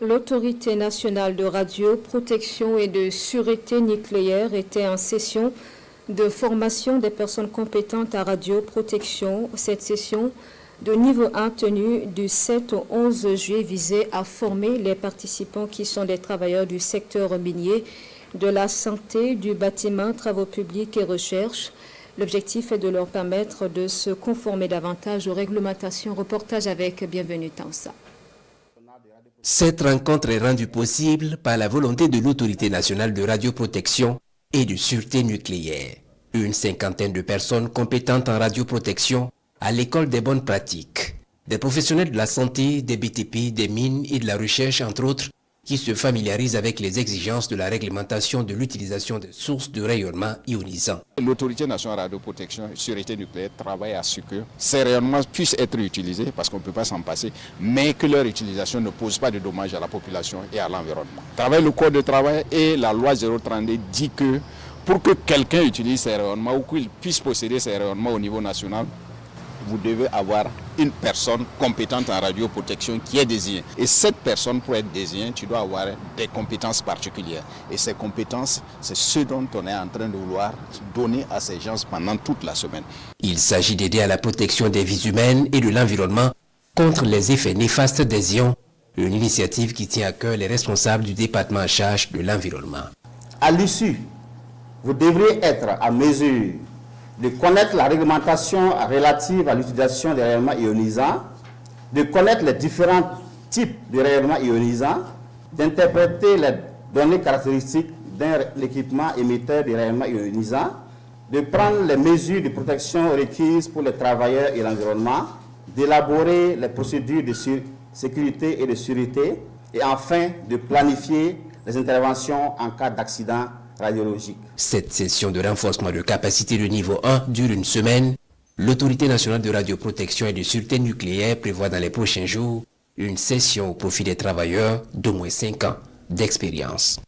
L'Autorité nationale de radioprotection et de sûreté nucléaire était en session de formation des personnes compétentes à radioprotection. Cette session de niveau 1 tenue du 7 au 11 juillet visait à former les participants qui sont des travailleurs du secteur minier, de la santé, du bâtiment, travaux publics et recherche. L'objectif est de leur permettre de se conformer davantage aux réglementations. Reportage avec Bienvenue Tansa. Cette rencontre est rendue possible par la volonté de l'Autorité nationale de radioprotection et de sûreté nucléaire. Une cinquantaine de personnes compétentes en radioprotection à l'école des bonnes pratiques. Des professionnels de la santé, des BTP, des mines et de la recherche, entre autres, qui se familiarisent avec les exigences de la réglementation de l'utilisation des sources de rayonnement ionisant. L'Autorité nationale de radioprotection et sûreté nucléaire travaille à ce que ces rayonnements puissent être utilisés, parce qu'on ne peut pas s'en passer, mais que leur utilisation ne pose pas de dommages à la population et à l'environnement. Le code de travail et la loi 032 dit que pour que quelqu'un utilise ces rayonnements ou qu'il puisse posséder ces rayonnements au niveau national, vous devez avoir une personne compétente en radioprotection qui est désignée. Et cette personne, pour être désignée, tu dois avoir des compétences particulières. Et ces compétences, c'est ce dont on est en train de vouloir donner à ces gens pendant toute la semaine. Il s'agit d'aider à la protection des vies humaines et de l'environnement contre les effets néfastes des ions, une initiative qui tient à cœur les responsables du département en charge de l'environnement. À l'issue, vous devrez être à mesure de connaître la réglementation relative à l'utilisation des rayonnements ionisants, de connaître les différents types de rayonnements ionisants, d'interpréter les données caractéristiques d'un équipement émetteur de rayonnements ionisants, de prendre les mesures de protection requises pour les travailleurs et l'environnement, d'élaborer les procédures de sécurité et de sûreté, et enfin de planifier les interventions en cas d'accident radiologique. Cette session de renforcement de capacité de niveau 1 dure une semaine. L'Autorité nationale de radioprotection et de sûreté nucléaire prévoit dans les prochains jours une session au profit des travailleurs d'au moins 5 ans d'expérience.